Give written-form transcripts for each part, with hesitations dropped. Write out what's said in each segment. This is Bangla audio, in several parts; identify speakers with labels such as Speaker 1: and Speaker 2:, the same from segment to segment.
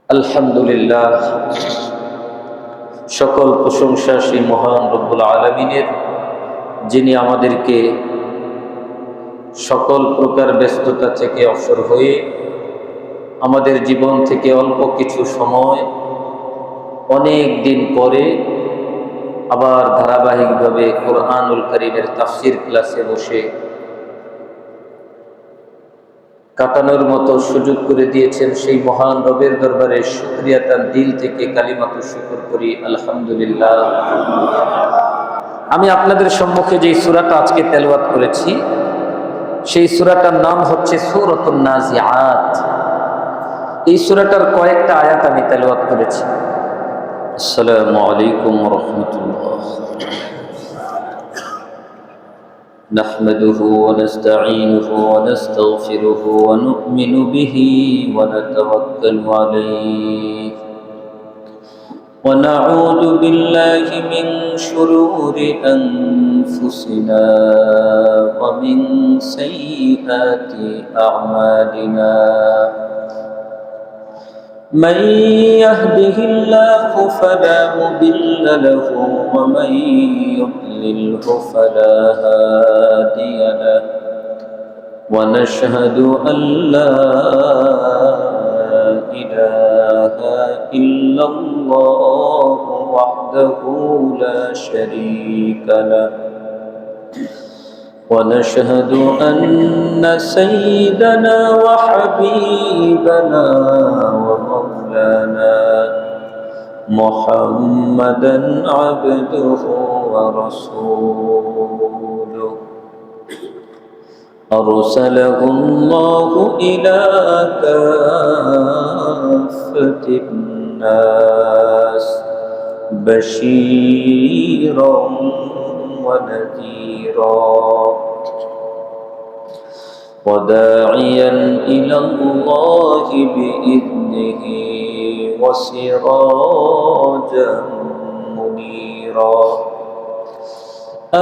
Speaker 1: আলহামদুলিল্লাহ, সকল প্রশংসা সেই মহান রব্বুল আলামিনের, যিনি আমাদেরকে সকল প্রকার ব্যস্ততা থেকে অবসর হয়ে আমাদের জীবন থেকে অল্প কিছু সময় অনেক দিন পরে আবার ধারাবাহিকভাবে কোরআনুল কারীমের তাফসীর ক্লাসে বসে কাটানোর মতো সুযোগ করে দিয়েছেন। সেই মহান রবের দরবারে শুকরিয়া তার দিল থেকে কালিমাতু শুকর করি, আলহামদুলিল্লাহ। আমি আপনাদের সম্মুখে যে সূরাটা আজকে তেলাওয়াত করেছি, সেই সূরাটার নাম হচ্ছে সূরাতুন নাজিআত। এই সূরাটার কয়েকটা আয়াত আমি তেলাওয়াত করেছি। আসসালামু আলাইকুম ওয়া রাহমাতুল্লাহ। نحمده ونستعينه ونستغفره ونؤمن به ونتوكل عليه ونعوذ بالله من شرور أنفسنا ومن سيئات أعمالنا. من يهده الله فلا مضل له ومن يضلله فلا هادي له. ونشهد أن لا إله إلا الله وحده لا شريك له. ونشهد أن سيدنا وحبيبنا ومولانا محمدا عبده ورسوله أرسله الله إلى كافة الناس بشيرا ونذيرا وداعيا إلى الله بإذنه وسراجا منيرا.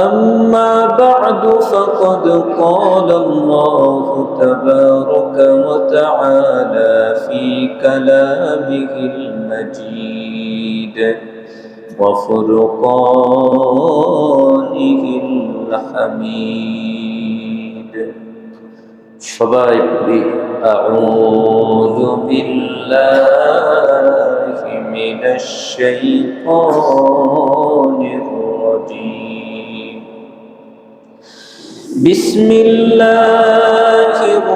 Speaker 1: أما بعد فقد قال الله تبارك وتعالى في كلامه المجيد وفرقانه الحميد. সবাই পড়ি আউযু বিল্লাহি মিনাশ শাইতানির রাজীম. বিসমিল্লাহির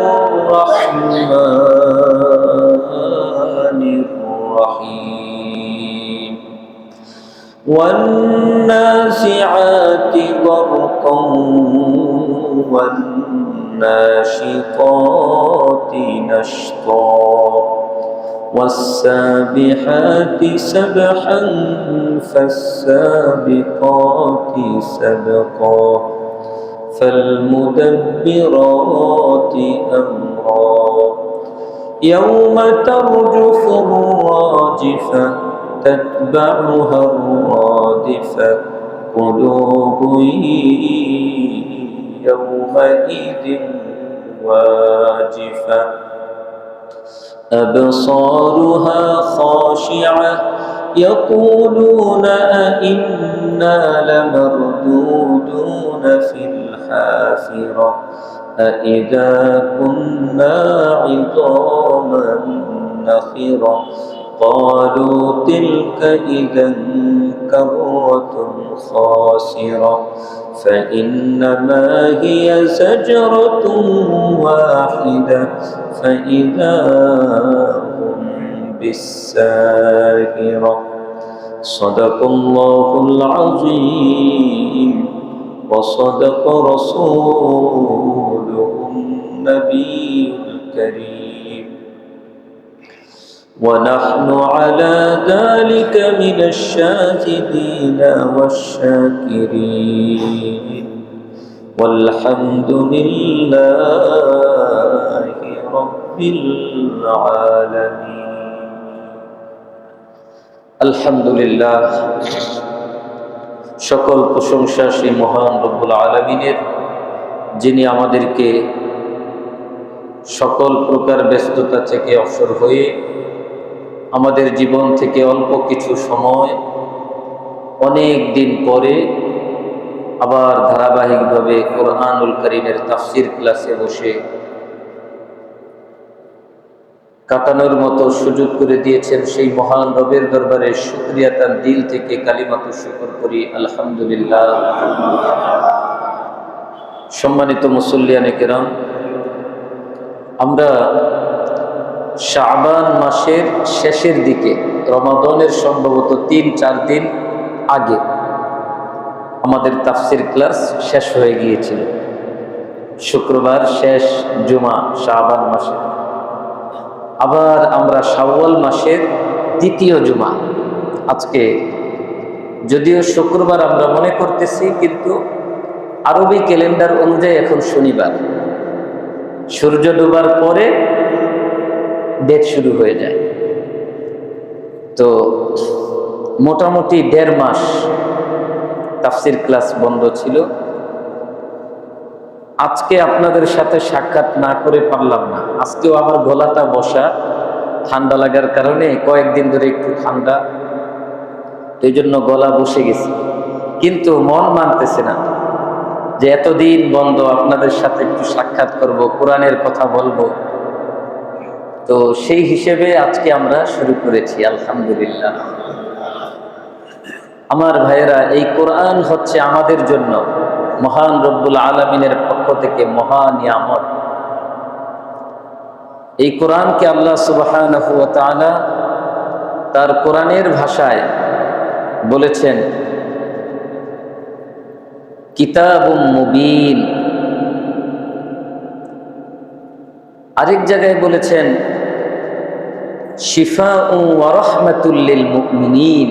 Speaker 1: রাহমানির রাহিম. والنازعات غرقا والناشطات نشطا والسابحات سبحا فالسابقات سبقا فالمدبرات أمرا. يوم ترجف الراجفة تتبعها الرادفة قلوب يومئذ واجفة أبصارها خاشعة يقولون أئنا لمردودون في الحافرة أئذا كنا عظاما نخرة قالوا تلك إذا كرة خاسرة فإنما هي زجرة واحدة فإذا هم بالساهرة. صدق الله العظيم وصدق رسوله النبي الكريم. ونحن على ذلك من الشاهدين والشاكرين والحمد لله رب العالمين. আলহামদুলিল্লাহ, সকল প্রশংসা সেই মহান রব্বুল আলামিনের, যিনি আমাদেরকে সকল প্রকার ব্যস্ততা থেকে অবসর হয়ে আমাদের জীবন থেকে অল্প কিছু সময় অনেক দিন পরে আবার ধারাবাহিকভাবে কোরআনুল কারীমের তাফসীর ক্লাসে বসে কাটানোর মতো সুযোগ করে দিয়েছেন সেই মহান রবের দরবারে শুকরিয়া তার দিল থেকে কালিমাতু শুকর করি, আলহামদুলিল্লাহ। সম্মানিত মুসল্লিয়ানে কেরাম, আমরা শাবান মাসের শেষের দিকে, রমাদানের সম্ভবত 3-4 দিন আগে আমাদের তাফসীর ক্লাস শেষ হয়ে গিয়েছিল। শুক্রবার শেষ জুমা শাবান মাসে। আবার আমরা শাওয়াল মাসের দ্বিতীয় জুমা, আজকে যদিও শুক্রবার আমরা মনে করতেছি, কিন্তু আরবি ক্যালেন্ডার অনুযায়ী এখন শনিবার। সূর্য ডোবার পরে ডেট শুরু হয়ে যায়। তো মোটামুটি 1.5 মাস তাফসীর ক্লাস বন্ধ ছিল। আজকে আপনাদের সাথে সাক্ষাৎ না করে পারলাম না। আজকেও আমার গলাটা বসা, ঠান্ডা লাগার কারণে কয়েকদিন ধরে একটু ঠান্ডা, এই জন্য গলা বসে গেছে। কিন্তু মন মানতেছে না যে এতদিন বন্ধ, আপনাদের সাথে একটু সাক্ষাৎ করব, কোরআনের কথা বলবো। তো সেই হিসেবে আজকে আমরা শুরু করেছি, আলহামদুলিল্লাহ। আমার ভাইয়েরা, এই কোরআন হচ্ছে আমাদের জন্য মহান রব্বুল আলামিনের পক্ষ থেকে মহা নিয়ামত। এই কোরআনকে আল্লাহ সুবহানাহু ওয়া তাআলা তার কোরআনের ভাষায় বলেছেন কিতাবুম মুবিন। আরেক জায়গায় বলেছেন শিফাউ ওয়া রাহমাতুল লিল মুমিনিন,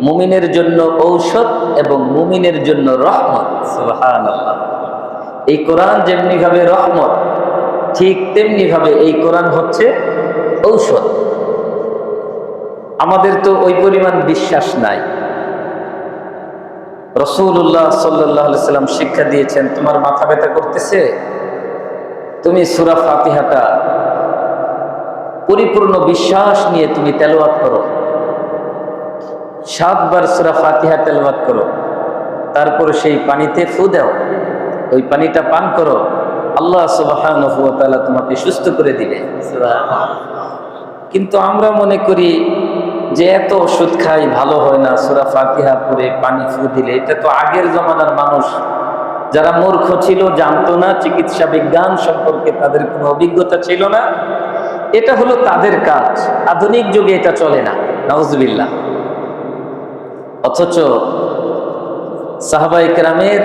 Speaker 1: মুমিনের জন্য ঔষধ এবং মুমিনের জন্য রহমত। সুবহানাল্লাহ। এই কোরআন যেমনি ভাবে রহমত, ঠিক তেমনি ভাবে এই কোরআন হচ্ছে ঔষধ। আমাদের তো ওই পরিমাণ বিশ্বাস নাই। রাসূলুল্লাহ সাল্লাল্লাহু আলাইহি সাল্লাম শিক্ষা দিয়েছেন, তোমার মাথা ব্যথা করতেছে, তুমি সূরা ফাতিহাটা পরিপূর্ণ বিশ্বাস নিয়ে তুমি তেলাওয়াত করো। 7 বার সূরা ফাতিহা তেলাওয়াত করো, তারপর সেই পানিতে ফু দাও, ওই পানিটা পান করো, আল্লাহ সুবহানাহু ওয়া তাআলা তোমাকে সুস্থ করে দিবে। সুবহানাল্লাহ। কিন্তু আমরা মনে করি যে এত ওষুধ খাই, ভালো হয় না, সূরা ফাতিহা পড়ে পানি ফু দিলে। এটা তো আগের জমানার মানুষ, যারা মূর্খ ছিল, জানতো না, চিকিৎসা বিজ্ঞান সম্পর্কে তাদের কোনো অভিজ্ঞতা ছিল না, এটা হলো তাদের কাজ। আধুনিক যুগে এটা চলে না, নাউজুবিল্লাহ। অথচ সাহাবায়ে কেরামের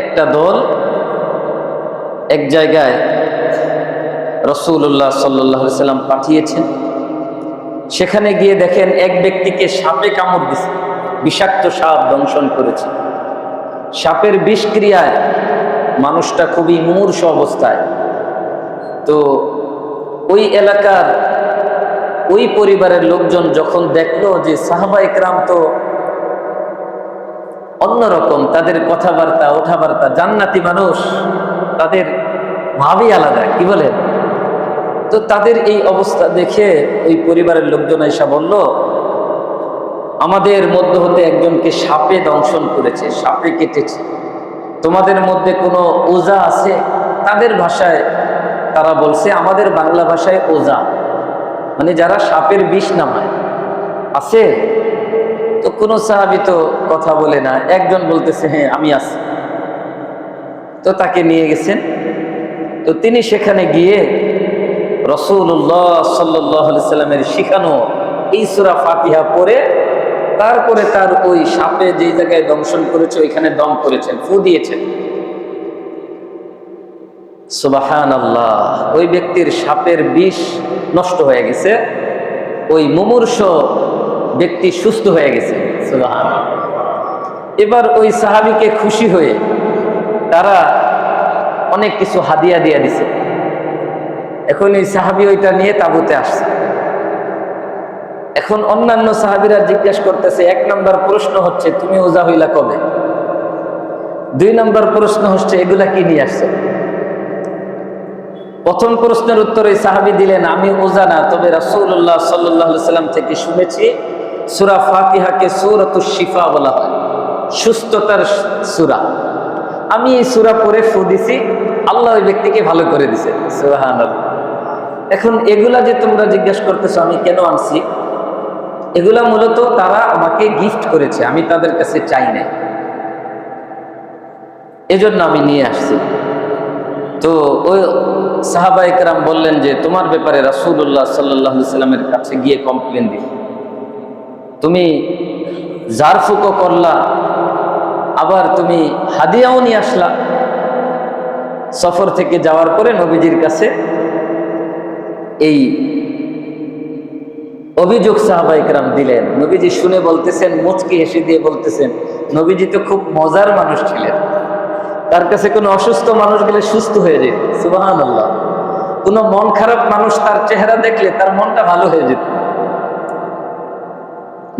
Speaker 1: একটা দল এক জায়গায় রাসূলুল্লাহ সাল্লাল্লাহু আলাইহি সাল্লাম পাঠিয়েছেন। সেখানে গিয়ে দেখেন এক ব্যক্তিকে সাপে কামড় দিয়েছে, বিষাক্ত সাপ দংশন করেছে। সাপের বিষক্রিয়ায় মানুষটা খুবই মুমূর্ষ অবস্থায়। তো ওই এলাকার ওই পরিবারের লোকজন যখন দেখলো যে সাহাবায়ে কেরাম তো অন্যরকম, তাদের কথাবার্তা ওঠাবার্তা, জান্নাতি মানুষ, তাদের ভাবই আলাদা, কি বলে। তো তাদের এই অবস্থা দেখে ওই পরিবারের লোকজন এসে বলল, আমাদের মধ্য হতে একজনকে সাপে দংশন করেছে, সাপে কেটেছে, তোমাদের মধ্যে কোনো ওজা আছে? তাদের ভাষায় তারা বলছে, আমাদের বাংলা ভাষায় ওজা মানে যারা সাপের বিষ নামায়, আছে? তো কোনো সাহাবী তো কথা বলে না। একজন বলতেছে, হ্যাঁ আমি আছি। তো তাকে নিয়ে গেছেন। তো তিনি সেখানে গিয়ে রাসূলুল্লাহ সাল্লাল্লাহু আলাইহি সাল্লামের শিখানো এই সূরা ফাতিহা পড়ে তারপরে তার ওই সাপে যেই জায়গায় দংশন করেছে ওইখানে দম করেছেন, ফু দিয়েছেন। সুবহানাল্লাহ। ওই ব্যক্তির সাপের বিষ নষ্ট হয়ে গেছে, ওই মুমূর্ষ ব্যক্তি সুস্থ হয়ে গেছে। সুবহানাল্লাহ। এবার ওই সাহাবীকে খুশি হয়ে তারা অনেক কিছু হাদিয়া দিয়ে দিছে। এখন এই সাহাবী ওইটা নিয়ে তাঁবুতে আসছে। এখন অন্যান্য সাহাবীরা জিজ্ঞাসা করতেছে, 1 নম্বর প্রশ্ন হচ্ছে তুমি ওজা হইলা কবে? 2 নম্বর প্রশ্ন হচ্ছে এগুলা কি নিয়ে আসছে? প্রথম প্রশ্নের উত্তরে সাহাবী দিলেন, আমি ওজানা, তবে রাসূলুল্লাহ সাল্লাল্লাহু আলাইহি সাল্লাম থেকে শুনেছি সূরা ফাতিহাকে সূরাতুশ শিফা বলা হয়, সুস্থতার সূরা। আমি এই সূরা পড়ে ফু দিছি, আল্লাহ ওই ব্যক্তিকে ভালো করে দিছে। সুবহানাল্লাহ। এখন এগুলা যে তোমরা জিজ্ঞাসা করতেছো আমি কেন আনছি, এগুলা মূলত তারা আমাকে গিফট করেছে, আমি তাদের কাছে চাই নাই, এজন্য আমি নিয়ে আসছি। তো ওই সাহাবা ইকরাম বললেন যে তোমার ব্যাপারে রাসূলুল্লাহ সাল্লাল্লাহু আলাইহি সাল্লামের কাছে গিয়ে কমপ্লেন দিল, তুমি জারফুকও করলা, আবার তুমি হাদিয়াও নিয়ে আসলা। সফর থেকে যাওয়ার পরে নবীজির কাছে এই অভিযোগ সাহাবা ইকরাম দিলেন। নবীজি শুনে বলতেছেন, মুচকি হেসে দিয়ে বলতেছেন, নবীজি তো খুব মজার মানুষ ছিলেন, তার কাছে কোনো অসুস্থ মানুষ গেলে সুস্থ হয়ে যেত। সুবহানাল্লাহ। কোনো মন খারাপ মানুষ তার চেহারা দেখলে তার মনটা ভালো হয়ে যেত।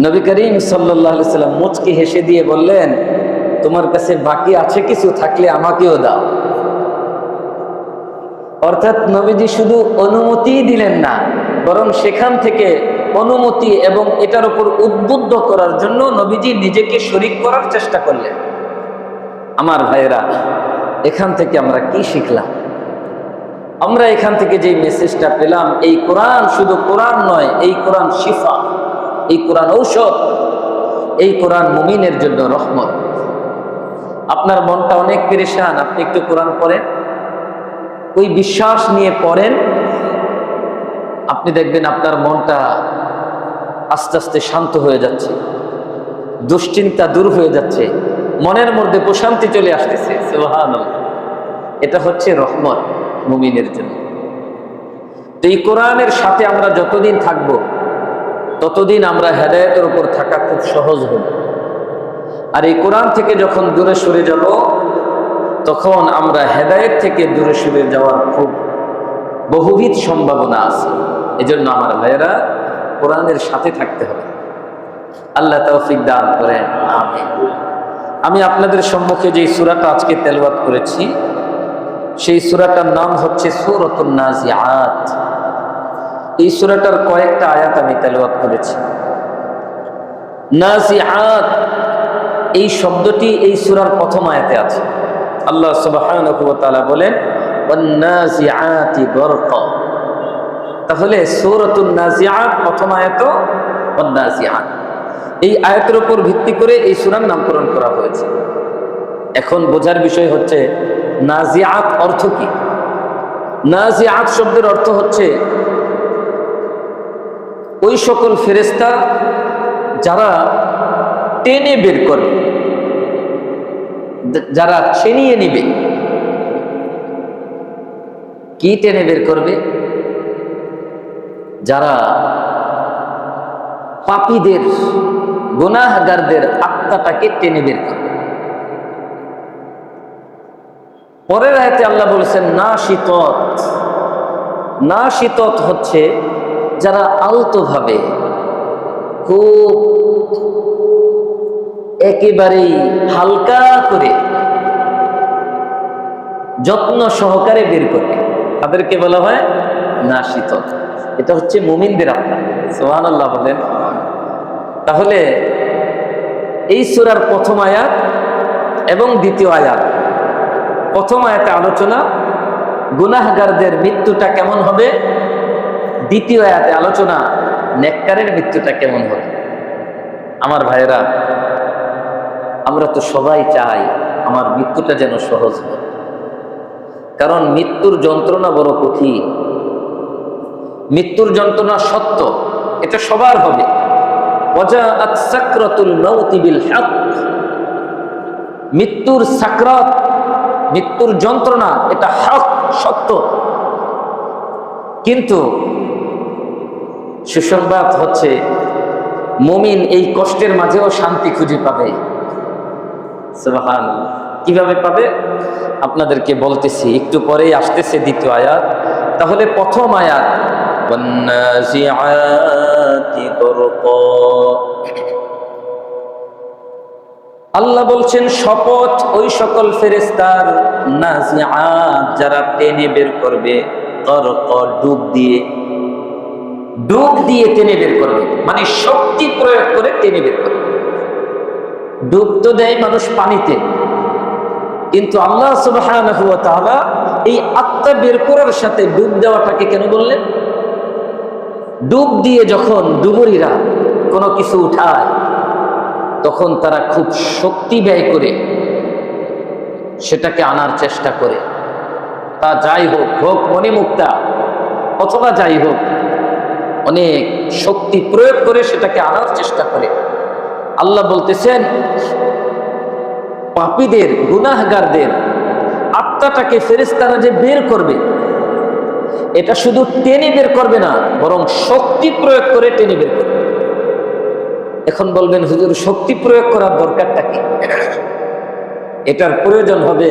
Speaker 1: নবী করিম সাল্লাল্লাহু আলাইহি সাল্লাম মুচকি হেসে দিয়ে বললেন, তোমার কাছে বাকি আছে কিছু, থাকলে আমাকেও দাও। অর্থাৎ নবীজি শুধু অনুমতি দিলেন না, বরং সেখান থেকে অনুমতি এবং এটার উপর উদ্বুদ্ধ করার জন্য নবীজি নিজেকে শরীক করার চেষ্টা করলেন। আমার ভাইয়েরা, এখান থেকে আমরা কি শিখলাম? আমরা এখান থেকে যে মেসেজটা পেলাম, এই কোরআন শুধু কোরআন নয়, এই কোরআন শিফা, এই কোরআন ঔষধ, এই কোরআন মুমিনের জন্য রহমত। আপনার মনটা অনেক পেরেশান, আপনি একটু কোরআন পড়েন, ওই বিশ্বাস নিয়ে পড়েন, আপনি দেখবেন আপনার মনটা আস্তে আস্তে শান্ত হয়ে যাচ্ছে, দুশ্চিন্তা দূর হয়ে যাচ্ছে, মনের মধ্যে প্রশান্তি চলে আসতেছে। সুবহানাল্লাহ। এটা হচ্ছে রহমত মুমিনের জন্য। তো এই কোরআনের সাথে আমরা যতদিন থাকব, ততদিন আমরা হেদায়েতের উপর থাকা খুব সহজ হবে। আর এই কোরআন থেকে যখন দূরে সরে যাব, তখন আমরা হেদায়েত থেকে দূরে সরে যাওয়ার খুব বহুবিধ সম্ভাবনা আছে। এজন্য আমার ভাইয়েরা, কোরআনের সাথে থাকতে হবে। আল্লাহ তৌফিক দান করেন, আমিন। আমি আপনাদের সম্মুখে যে সূরাটা আজকে তেলাওয়াত করেছি, সেই সূরাটার নাম হচ্ছে সূরাতুন নাজিআত। এই সূরাটার কয়েকটা আয়াত আমি তেলাওয়াত করেছি। নাজিআত এই শব্দটি এই সূরার প্রথম আয়াতে আছে। আল্লাহ সুবহানাহু ওয়া তাআলা বলেন, ওয়ান-নাজিআতি গরকা। তাহলে সূরাতুন নাজিআত প্রথম আয়াত, ওয়ান-নাজিআত, এই আয়াতের উপর ভিত্তি করে এই সূরার নামকরণ করা হয়েছে। এখন বোঝার বিষয় হচ্ছে নাজিআত অর্থ কি। নাজিআত শব্দের অর্থ হচ্ছে ওই সকল ফেরেশতা যারা টেনে বের করবে, যারা ছিনিয়ে নিবে। কি টেনে বের করবে? যারা পাপীদের, গুনাহগারদের আত্মাটাকে টেনে বের করবে। পরের আয়াতে আল্লাহ বলেছেন নাশিতত। নাশিতত হচ্ছে যারা আলতোভাবে, খুব একেবারেই হালকা করে, যত্ন সহকারে বের করবে, তাদেরকে বলা হয় নাশিতত। এটা হচ্ছে মুমিনদের আত্মা। সুবহানাল্লাহ বলেন। তাহলে এই সূরার প্রথম আয়াত এবং দ্বিতীয় আয়াত, প্রথম আয়াতে আলোচনা গুনাহগারদের মৃত্যুটা কেমন হবে, দ্বিতীয় আয়াতে আলোচনা নেককারের মৃত্যুটা কেমন হবে। আমার ভাইয়েরা, আমরা তো সবাই চাই আমার মৃত্যুটা যেন সহজ হয়, কারণ মৃত্যুর যন্ত্রণা বড় কঠিন। মৃত্যুর যন্ত্রণা সত্য, এটা সবার হবে। ওয়াজাআত সাকরাতুল মাউতি বিল হক। মৃত্যুর সাকরাত, মৃত্যুর যন্ত্রণা, এটা হক, সত্য। কিন্তু সুসংবাদ হচ্ছে মুমিন এই কষ্টের মাঝেও শান্তি খুঁজে পাবে। সুবহানাল্লাহ। কিভাবে পাবে আপনাদেরকে বলতেছি, একটু পরেই আসতেছে দ্বিতীয় আয়াত। তাহলে প্রথম আয়াত ওয়ান-নাজিআতি গরকা, আল্লাহ বলছেন শপথ ওই সকল ফেরেশতার, নাজিআত যারা টেনে বের করবে, ডুব দিয়ে টেনে বের করবে, মানে শক্তি প্রয়োগ করে টেনে বের করবে। ডুব তো দেয় মানুষ পানিতে, কিন্তু আল্লাহ সুবহানাহু ওয়া তাআলা এই আত্মা বের করার সাথে ডুব দেওয়াটাকে কেন বললেন? ডুব দিয়ে যখন ডুবুরিরা কোনো কিছু উঠায়, তখন তারা খুব শক্তি ব্যয় করে সেটাকে আনার চেষ্টা করে। তা যাই হোক মণিমুক্তা অথবা যাই হোক, অনেক শক্তি প্রয়োগ করে সেটাকে আনার চেষ্টা করে। আল্লাহ বলতেছেন, পাপীদের, গুনাহগারদের আত্মাটাকে ফেরেশতারা যে বের করবে, এটা শুধু টেনে বের করবে না, বরং শক্তি প্রয়োগ করে টেনে বের করবে। এখন বলবেন, হুজুর শক্তি প্রয়োগ করার দরকারটা কি? এটার প্রয়োজন হবে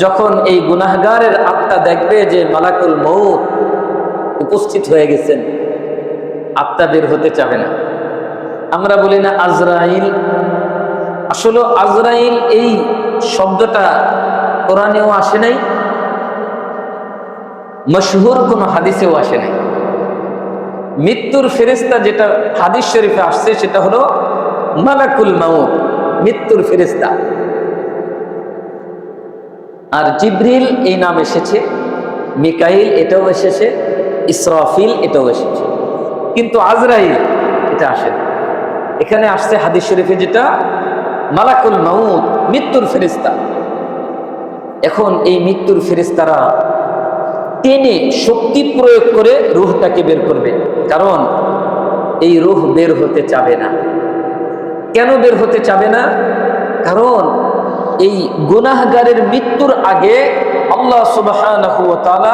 Speaker 1: যখন এই গুনাহগারের আত্মা দেখবে যে মালাকুল মউত উপস্থিত হয়ে গেছেন, আত্মা বের হতে চাবে না। আমরা বলি না আজরাইল, আসলে আজরাইল এই শব্দটা কোরআনেও আসে নাই, মশহুর কোন হাদিসেও আসে নাই। মৃত্যুর ফেরেশতা যেটা হাদিস শরীফে আসছে সেটা হলো মালাকুল মাউত, মৃত্যুর ফেরেশতা। আর জিবরিল এই নাম এসেছে, মিকাইল এটাও এসেছে, ইসরাফিল এটাও এসেছে, কিন্তু আজরাইল এটা আসে না। এখানে আসছে হাদিস শরীফে যেটা মালাকুল মাউত, মৃত্যুর ফেরেশতা। এখন এই মৃত্যুর ফেরেশতারা টেনে শক্তি প্রয়োগ করে রূহটাকে বের করবে, কারণ এই রূহ বের হতে চাবে না। কেন বের হতে চাবে না? কারণ এই গুনাহগারের মৃত্যুর আগে আল্লাহ সুবহানাহু ওয়া তাআলা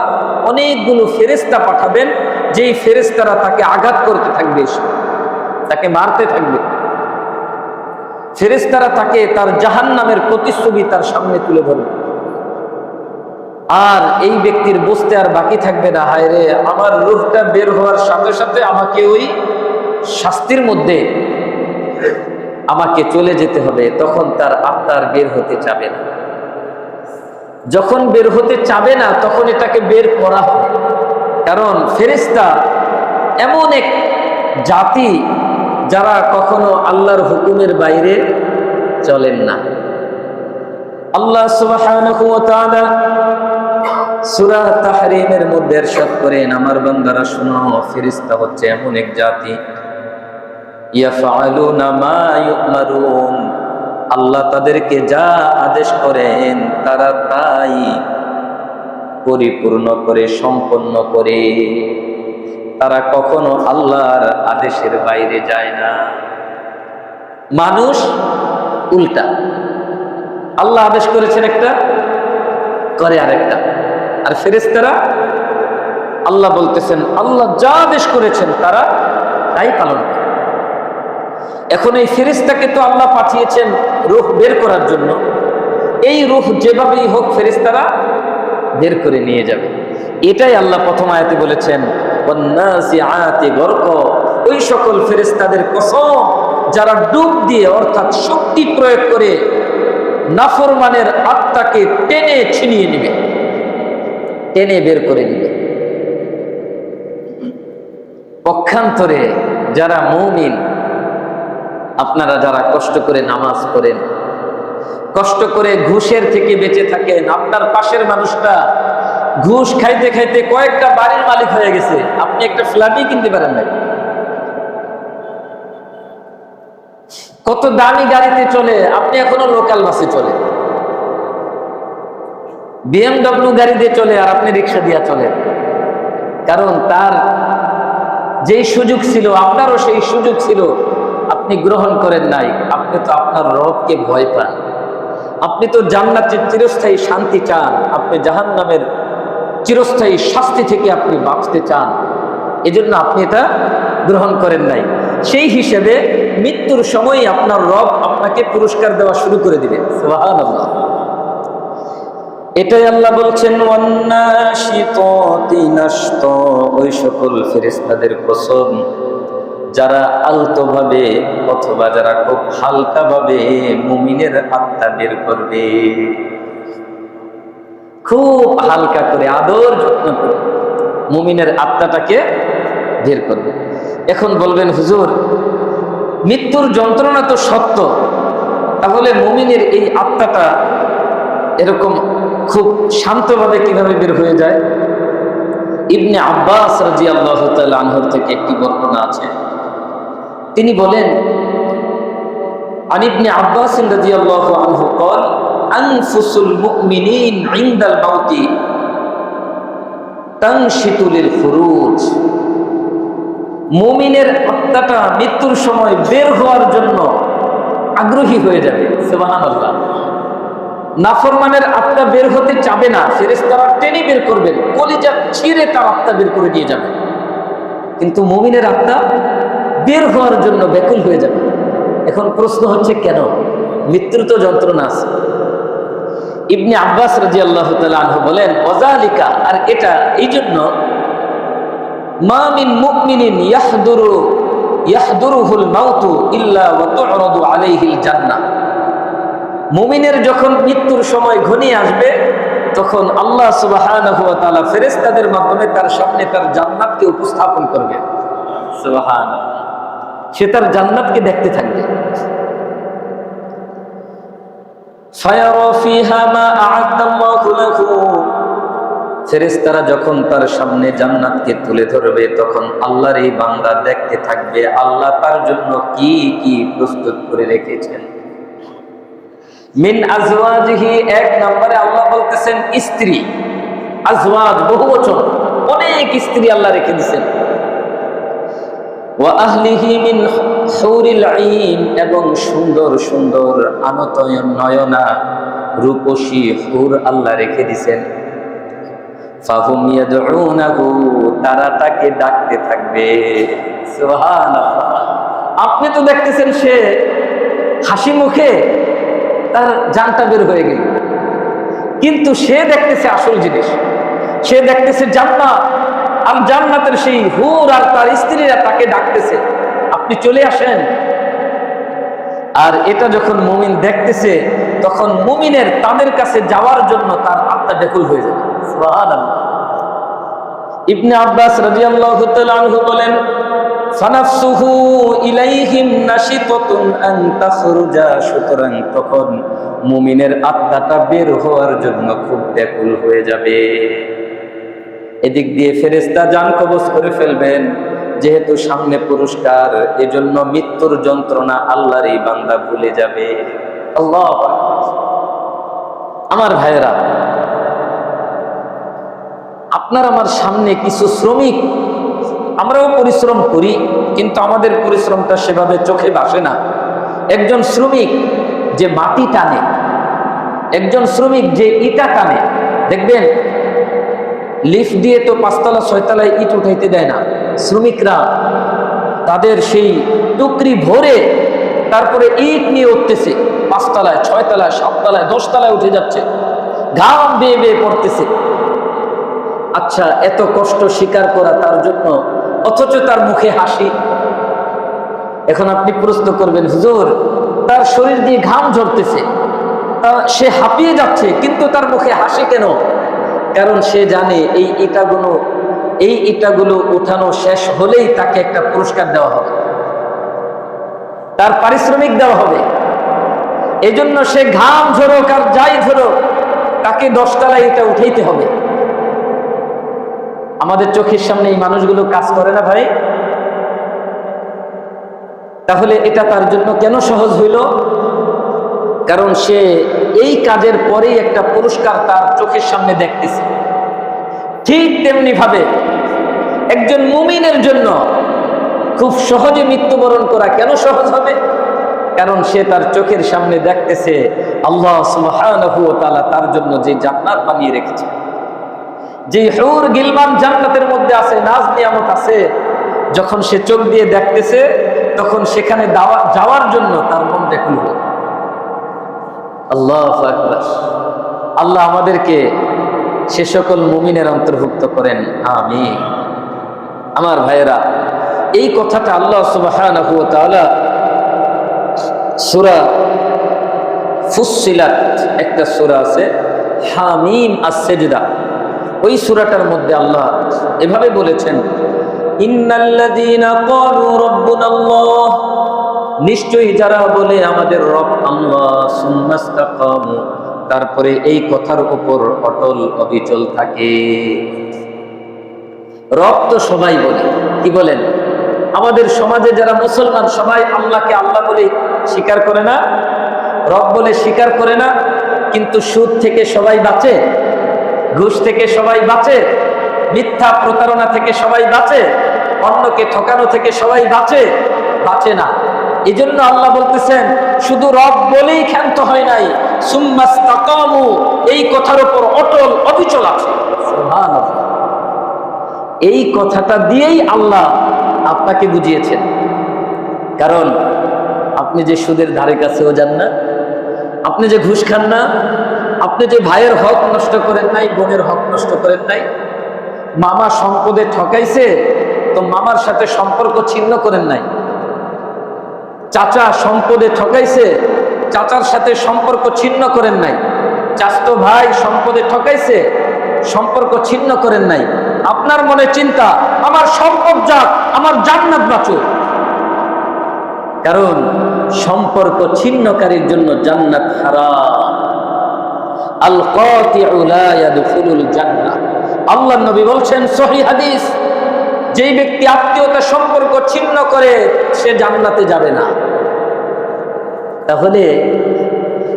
Speaker 1: অনেকগুলো ফেরেশতা পাঠাবেন, যেই ফেরেশতারা তাকে আঘাত করতে থাকবে, তাকে মারতে থাকবে। ফেরেশতারা তাকে তার জাহান্নামের প্রতিচ্ছবি তার সামনে তুলে ধরবে। আর এই ব্যক্তির বুঝতে আর বাকি থাকবে না, হায় রে, আমার রূহটা বের হওয়ার সাথে সাথে আমাকে ওই শাস্তির মধ্যে আমাকে চলে যেতে হবে। তখন তার আত্মার বের হতে চাবে না। যখন বের হতে চাবে না, তখন এটাকে বের করা হবে। কারণ ফেরেশতা এমন এক জাতি যারা কখনো আল্লাহর হুকুমের বাইরে চলেন না। আল্লাহ সুবহানাহু ওয়া তাআলা সূরা তাহরীমের মধ্যে ইরশাদ করেন, আমার বান্দারা শুনো, ফেরেশতা হচ্ছে এমন এক জাতি, ইয়াফআলুনা মা ইউমারুন, আল্লাহ তাদেরকে যা আদেশ করেন তারা তাই পরিপূর্ণ করে, সম্পন্ন করে। তারা কখনো আল্লাহর আদেশের বাইরে যায় না। মানুষ উল্টা, আল্লাহ আদেশ করেছেন একটা, করে আরেকটা। আর ফেরেশতারা, আল্লাহ বলতেছেন আল্লাহ যা আদেশ করেছেন তারা তাই পালন করে। এখন এই ফেরেশতাকে তো আল্লাহ পাঠিয়েছেন রূহ বের করার জন্য। এই রূহ যেভাবেই হোক ফেরেশতারা বের করে নিয়ে যাবে। এটাই আল্লাহ প্রথম আয়াতে বলেছেন, ওয়ান্নাসিআতি গরক, ওই সকল ফেরেশতাদের কসম যারা ডুব দিয়ে, অর্থাৎ শক্তি প্রয়োগ করে নাফরমানের আত্মাকে টেনে ছিনিয়ে নেবে, টেনে বের করে নেবে। পক্ষান্তরে যারা মুমিন, আপনারা যারা কষ্ট করে নামাজ পড়েন, কষ্ট করে ঘুষের থেকে বেঁচে থাকেন, আপনার পাশের মানুষটা ঘুষ খাইতে খাইতে কয়েকটা বাড়ির মালিক হয়ে গেছে, আপনি একটা ফ্ল্যাটই কিনতে পারেন না। কত দামি গাড়িতে চলে, আপনি এখনো লোকাল বাসে চলে। BMW গাড়ি দিয়ে চলে আর আপনি রিক্সা দিয়ে চলেন। কারণ তার যেই সুযোগ ছিল, আপনারও সেই সুযোগ ছিল, আপনি গ্রহণ করেন নাই। আপনি তো আপনার রবকে ভয় পান, আপনি তো জান্নাতের চিরস্থায়ী শান্তি চান, আপনি জাহান্নামের চিরস্থায়ী শাস্তি থেকে আপনি বাঁচতে চান, এজন্য আপনি এটা গ্রহণ করেন নাই। সেই হিসেবে মৃত্যুর সময় আপনার রব আপনাকে পুরস্কার দেওয়া শুরু করে দিবে। সুবহানাল্লাহ। এটাই আল্লাহ বলছেন, ওয়ান্নাশিতাতি নাশত, ওই সকল ফেরেশতাদের কসম যারা আলতো ভাবে অথবা যারা খুব হালকা ভাবে মুমিনের আত্মা বের করবে, খুব হালকা করে, আদর যত্ন করে। মুমিনের আত্মাটাকে বের করবে। এখন বলবেন হুজুর, মৃত্যুর যন্ত্রণা তো সত্য, তাহলে মুমিনের এই আত্মাটা এরকম খুব শান্তভাবে কিভাবে বের হয়ে যায়? ইবনে আব্বাস রাদিয়াল্লাহু তাআলা আনহু থেকে একটি বর্ণনা আছে। তিনি বলেন, আন ইবনে আব্বাস রাদিয়াল্লাহু আনহু قال আনফুসুল মুমিনিন ইনদাল মাউতি তানশিতু লিল ফুরুজ। মুমিনের আত্মাটা মৃত্যুর সময় বের হওয়ার জন্য আগ্রহী হয়ে যাবে। সুবহানাল্লাহ। নাফরমানের আত্মা বের হতে চাবে না, ফেরেশতারা টেনে বের করবেন, কলিজা ছিঁড়ে তার আত্মা বের করে নিয়ে যাবে। কিন্তু মুমিনের আত্মা বের হওয়ার জন্য ব্যাকুল হয়ে যাবে। এখন প্রশ্ন হচ্ছে, কেন? মৃত্যুর তো যন্ত্রণা আছে। ইবনে আব্বাস রাদিয়াল্লাহু তাআলা আনহু বলেন, ওয়াজালিকা, আর এটা এই জন্য, মা মিন মুমিনিন ইয়াহদুরুহুল মাউতু ইল্লা ওয়া তু'রাদু আলাইহিল জান্নাহ। মুমিনের যখন মৃত্যুর সময় ঘনিয়ে আসবে, তখন আল্লাহ সুবহানাহু ওয়া তাআলা ফেরেশতাদের মাধ্যমে তার সামনে তার জান্নাতকে উপস্থাপন করবে। সুবহানাল্লাহ। সে তার জান্নাতকে দেখতে থাকবে। ফায়ারা ফিহা মা আ'আদাল্লাহু লাহু। ফেরেশতারা যখন তার সামনে জান্নাতকে তুলে ধরবে, তখন আল্লাহর এই বান্দা দেখতে থাকবে আল্লাহ তার জন্য কি কি প্রস্তুত করে রেখেছেন। মিন আজওয়াজিহি, এক নম্বরে আল্লাহ বলতেছেন স্ত্রী। আজওয়াজ বহুবচন, অনেক স্ত্রী আল্লাহ রেখে দিয়েছেন। ওয়া আহলিহি মিন হুরিল আইন, এবং সুন্দর সুন্দর আনতয়ন নয়না রূপসী হুর আল্লাহ রেখে দিয়েছেন। ফাহুম ইয়াদউনাহু, তারা তাকে ডাকতে থাকবে। সুবহানাল্লাহ। আপনি তো দেখতেছেন সে হাসি মুখে তার জানটা বের হয়ে গেল, কিন্তু সে দেখতেছে আসল জিনিস, সে দেখতেছে জান্নাত, আর জান্নাতের সেই হুর আর তার স্ত্রীরা তাকে ডাকতেছে, আপনি চলে আসেন। আর এটা যখন মুমিন দেখতেছে, তখন মুমিনের তাদের কাছে যাওয়ার জন্য তার আত্মা ব্যাকুল হয়ে যাবে। সুবহানাল্লাহ। ইবনে আব্বাস রাদিয়াল্লাহু তাআলা আনহু বলেন, ফানাফসুহু ইলাইহিম নাশিতাতুন আন তাখরুজা, সুতরাং তখন মুমিনের আত্মাটা বের হওয়ার জন্য খুব ব্যাকুল হয়ে যাবে। এদিক দিয়ে ফেরেশতা জান কবজ করে ফেলবেন, যেহেতু সামনে পুরস্কার, এজন্য মৃত্যুর যন্ত্রণা আল্লাহর এই বান্দা ভুলে যাবে। আল্লাহু আকবার। আমার ভাইয়েরা, আপনার আমার সামনে কিছু শ্রমিক, আমরাও পরিশ্রম করি, কিন্তু আমাদের পরিশ্রমটা সেভাবে চোখে ভাসে না। একজন শ্রমিক যে মাটি টানে, একজন শ্রমিক যে ইটা টানে, দেখবেন লিফট দিয়ে তো 5 তলা 6 তলায় ইট উঠাইতে দেয় না। শ্রমিকরা তাদের সেই টুকরি ভরে তারপরে ইট নিয়ে উঠতেছে, 5 তলায় 6 তলায় 7 তলায় 10 তলায় উঠে যাচ্ছে, ঘাম বেয়ে বেয়ে পড়তেছে। আচ্ছা, এত কষ্ট স্বীকার করা তার জন্য, অথচ তার মুখে হাসি। এখন আপনি প্রশ্ন করবেন, হুজুর তার শরীর দিয়ে ঘাম ঝরতেছে, সে হাঁপিয়ে যাচ্ছে, কিন্তু তার মুখে হাসি কেন? কারণ সে জানে এই ইটাগুলো উঠানো শেষ হলেই তাকে একটা পুরস্কার দেওয়া হবে, তার পারিশ্রমিক দেওয়া হবে। এজন্য সে ঘাম ঝরুক আর যাই ঝরুক, তাকে 10 তলায় এটা উঠাইতে হবে। আমাদের চোখের সামনে এই মানুষগুলো কাজ করে না ভাই? তাহলে এটা তার জন্য কেন সহজ হইল? কারণ সে এই কাজের পরেই একটা পুরস্কার তার চোখের সামনে দেখতেছে। ঠিক তেমনি ভাবে একজন মুমিনের জন্য খুব সহজে মৃত্যুবরণ করা কেন সহজ হবে? কারণ সে তার চোখের সামনে দেখতেছে আল্লাহ সুবহানাহু ওয়া তাআলা তার জন্য যে জান্নাত বানিয়ে রেখেছে, যে হুর গিলমান জান্নাতের মধ্যে আছে, নাজ নিয়ামত আছে। যখন সে চোখ দিয়ে দেখতেছে, তখন সেখানে যাওয়ার জন্য তার মন ব্যাকুল হয়। আল্লাহু আকবার। আল্লাহ আমাদেরকে সে সকল মুমিনের অন্তর্ভুক্ত করেন, আমিন। আমার ভাইয়েরা, এই কথাটা আল্লাহ সুবহানাহু ওয়া তাআলা সূরা ফুসসিলাত, একটা সূরা আছে হামিম আস-সাজদা, ওই সূরাটার মধ্যে আল্লাহ এভাবে বলেছেন, ইন্নাল্লাযীনা ক্বালু রাব্বুনাল্লাহ, নিশ্চয়ই যারা বলে আমাদের রব আল্লাহ, সুম্মাস্তাকামু, তারপরে এই কথার উপর অটল অবিচল থাকে। রব তো সবাই বলে, কি বলেন? আমাদের সমাজে যারা মুসলমান সবাই আল্লাহকে আল্লাহ বলে স্বীকার করে না, রব বলে স্বীকার করে না, কিন্তু সুদ থেকে সবাই বাঁচে, ঘুষ থেকে সবাই বাঁচে, মিথ্যা প্রতারণা থেকে সবাই বাঁচে, অন্যকে ঠকানো থেকে সবাই বাঁচে না। এই জন্য আল্লাহ বলতেছেন শুধু রব বলেই ক্ষান্ত হয় নাই, সুম্মাস্তাকামু, এই কথার উপর অটল অবিচল আছে। সুবহানাল্লাহ। এই কথাটা দিয়েই আল্লাহ আপনাকে বুঝিয়েছেন। কারণ আপনি যে সুদের ধারে কাছেও যান না, আপনি যে ঘুষ খান না, আপনি যে ভাইয়ের হক নষ্ট করেন নাই, বোনের হক নষ্ট করেন নাই, মামা সম্পদে ঠকাইছে তো মামার সাথে সম্পর্ক ছিন্ন করেন নাই, চাচা সম্পদে ঠকাইছে চাচার সাথে সম্পর্ক ছিন্ন করেন নাই, চাচতো ভাই সম্পদে ঠকাইছে সম্পর্ক ছিন্ন করেন নাই। আপনার মনে চিন্তা আমার সম্পদ যাক, আমার জান্নাত বাঁচুক। কারণ সম্পর্ক ছিন্নকারীর জন্য জান্নাত হারাম। আল কাতিউ লা ইয়াদখুলুল জান্নাহ, আল্লাহর নবী বলছেন সহিহ হাদিস, যেই ব্যক্তি আত্মীয়তা সম্পর্ক ছিন্ন করে সে জান্নাতে যাবে না। তাহলে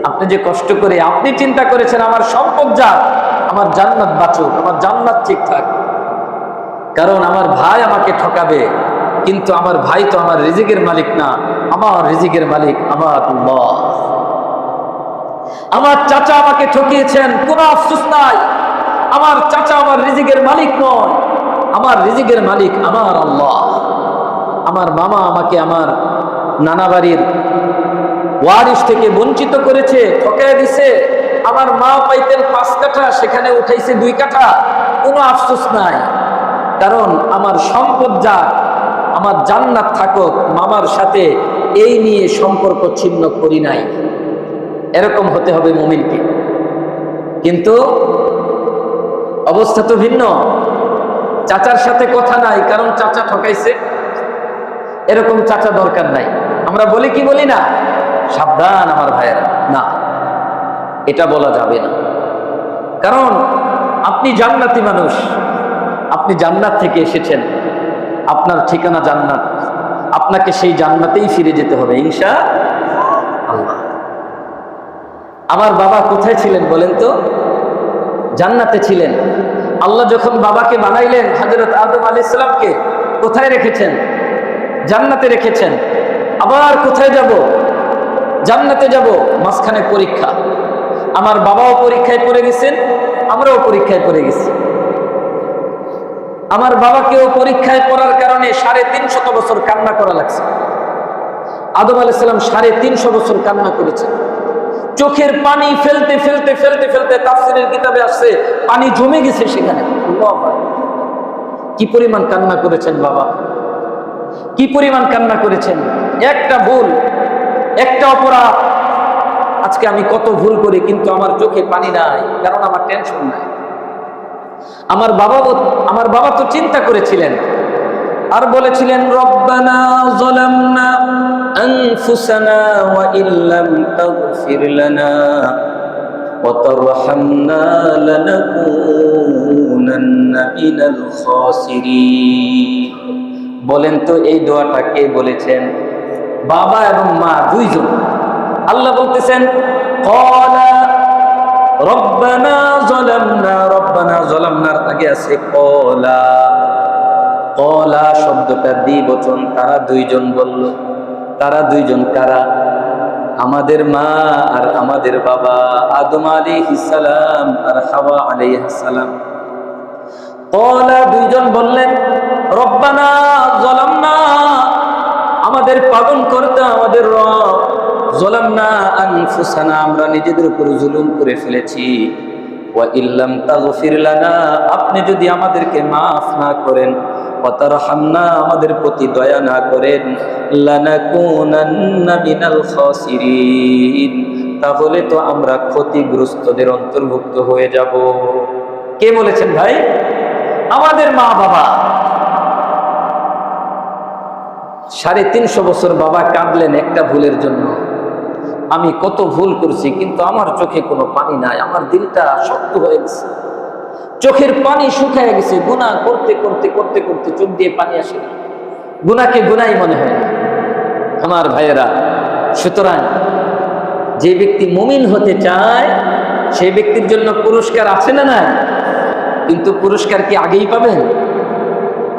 Speaker 1: আপনি যে কষ্ট করে আপনি চিন্তা করেছেন আমার সম্পদ যাক, আমার জান্নাত বাঁচুক, আমার জান্নাত ঠিক থাক, কারণ আমার ভাই আমাকে ঠকাবে, কিন্তু আমার ভাই তো আমার রিজিকের মালিক না, আমার রিজিকের মালিক আমার আল্লাহ। আমার চাচা আমাকে ঠকিয়েছেন, কোনো আফসোস নাই, আমার চাচা আমার রিজিকের মালিক নয়, আমার রিজিকের মালিক আমার আল্লাহ। আমার মামা আমাকে আমার নানা বাড়ির ওয়ারিশ থেকে বঞ্চিত করেছে, ঠকায় দিছে, আমার মা পাইতেন 5 কাঠা, সেখানে উঠাইছে 2 কাঠা, কোনো আফসোস নাই, কারণ আমার সম্পদ যাক, আমার জান্নাত থাকুক, মামার সাথে এই নিয়ে সম্পর্ক ছিন্ন করি নাই। এরকম হতে হবে মুমিনকে। কিন্তু অবস্থা তো ভিন্ন, চাচার সাথে কথা নাই কারণ চাচা ঠকাইছে, এরকম চাচা দরকার নাই। আমরা বলি কি বলি না, সাবধান আমার ভাইয়েরা, না, এটা বলা যাবে না। কারণ আপনি জান্নাতি মানুষ, আপনি জান্নাত থেকে এসেছেন, আপনার ঠিকানা জান্নাত, আপনাকে সেই জান্নাতেই ফিরে যেতে হবে ইনশাআল্লাহ। আমার বাবা কোথায় ছিলেন বলেন তো? জান্নাতে ছিলেন। আল্লাহ যখন বাবাকে বানাইলেন, হযরত আদম আলাইহিস সালামকে কোথায় রেখেছেন? জান্নাতে রেখেছেন। আবার কোথায় যাব? জান্নাতে যাব। মাঝখানে পরীক্ষা, আমার বাবাও পরীক্ষায় পড়ে গেছেন, আমরাও পরীক্ষায় পড়ে গেছি। আমার বাবাকেও পরীক্ষায় পড়ার কারণে 350 বছর কান্না করা লাগছে। আদম আলাইহিস সালাম 350 বছর কান্না করেছেন, চোখের পানি ফেলতে ফেলতে ফেলতে ফেলতে, তাফসীরের কিতাবে আসছে পানি জমে গেছে সেখানে। কি পরিমাণ কান্না করেছেন বাবা, কি পরিমাণ কান্না করেছেন। একটা ভুল, একটা অপরাধ, আজকে আমি কত ভুল করি কিন্তু আমার চোখে পানি নাই, কারণ আমার টেনশন নাই। আমার বাবা তো চিন্তা করেছিলেন আর বলেছিলেন, রব্বানা যালামনা আনফুসানা ওয়া ইল্লাম তাগফির লানা ওয়া তারহামনা লানাকুনান্না মিনাল খাসিরিন। বলেন তো এই দোয়াটা কে বলেছেন? বাবা এবং মা দুইজন। আল্লাহ বলতেছেন ক্বালা রব্বানা যালামনা, রব্বানা যালামনার আগে আছে ক্বালা। ক্বালা শব্দটা দ্বিবচন, তারা দুইজন বলল। তারা দুইজন কারা? আমাদের মা আর আমাদের বাবা, আদম আলাইহিস সালাম আর হাওয়া আলাইহিস সালাম। ক্বালা দুইজন বললেন রব্বানা যালামনা, আমাদের পালন করতে আমাদের রব, যালামনা আনফুসানা, আমরা নিজেদের উপর জুলুম করে ফেলেছি, ওয়া ইল্লাম তাগফির লানা, আপনি যদি আমাদেরকে মাফ না করেন, ওয়া তারহামনা, আমাদের প্রতি দয়া না করেন, লানাকুনান্না মিনাল খাসিরিন, তাহলে তো আমরা ক্ষতিগ্রস্তদের অন্তর্ভুক্ত হয়ে যাব। কে বলেছেন ভাই? আমাদের মা বাবা। 350 বছর বাবা কাঁদলেন একটা ভুলের জন্য। আমি কত ভুল করছি, কিন্তু আমার চোখে কোনো পানি নাই, আমার দিলটা শক্ত হয়ে গেছে, চোখের পানি শুকিয়ে গেছে। গুনাহ করতে করতে করতে করতে চোখ দিয়ে পানি আসে না, গুনাহকে গুনাহই মনে হয় না। আমার ভাইয়েরা, সুতরাং যে ব্যক্তি মুমিন হতে চায় সেই ব্যক্তির জন্য পুরস্কার আছে না না? কিন্তু পুরস্কার কি আগেই পাবেন?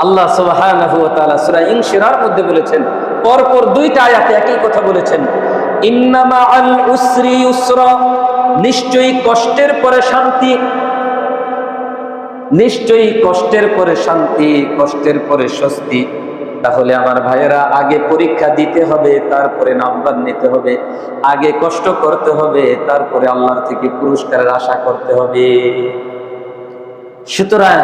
Speaker 1: আল্লাহ সুবহানাহু ওয়া তাআলা সূরা ইনশিরার মধ্যে বলেছেন, পরপর দুইটা আয়াতে একই কথা বলেছেন, ইন্না মাআল উসরি ইউসরা, নিশ্চয়ই কষ্টের পরে শান্তি, নিশ্চয়ই কষ্টের পরে শান্তি, কষ্টের পরে স্বস্তি। তাহলে আমার ভাইয়েরা, আগে পরীক্ষা দিতে হবে, তারপরে নাম্বার নিতে হবে। আগে কষ্ট করতে হবে, তারপরে আল্লাহর থেকে পুরস্কারের আশা করতে হবে। সুতরাং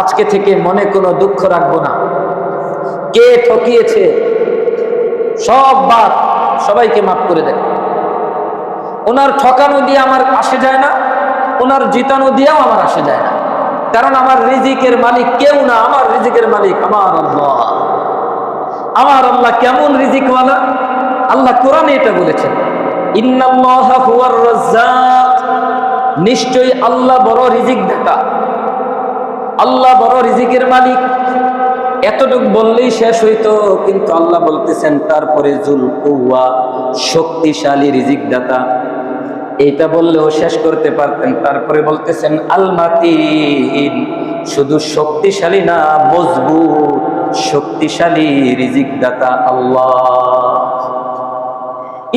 Speaker 1: আজকে থেকে মনে কোনো দুঃখ রাখবো না। কে ঠকিয়েছে সব বাদ, সবাইকে মাফ করে দেয়। ওনার ঠকানো দিয়ে আমার আসে যায় না, ওনার জিতানো দিয়েও আমার আসে যায় না, কারণ আমার রিজিকের মালিক কেউ না, আমার রিজিকের মালিক আমার আল্লাহ। আমার আল্লাহ কেমন রিজিকওয়ালা? আল্লাহ কোরআনে এটা বলেছেন, ইন্নাল্লাহা হুয়ার রাজ্জাক, নিশ্চয়ই আল্লাহ বড় রিজিক দাতা, আল্লাহ বড় রিজিকের মালিক। এতটুকু বললেই শেষ হইতো, কিন্তু আল্লাহ বলতেছেন তারপরে জুল কুওয়া, শক্তিশালী রিজিক দাতা। এইটা বললেও শেষ করতে পারতেন, তারপরে বলতেছেন আল মাতিন, শুধু শক্তিশালী না, মজবুত শক্তিশালী রিজিক দাতা আল্লাহ।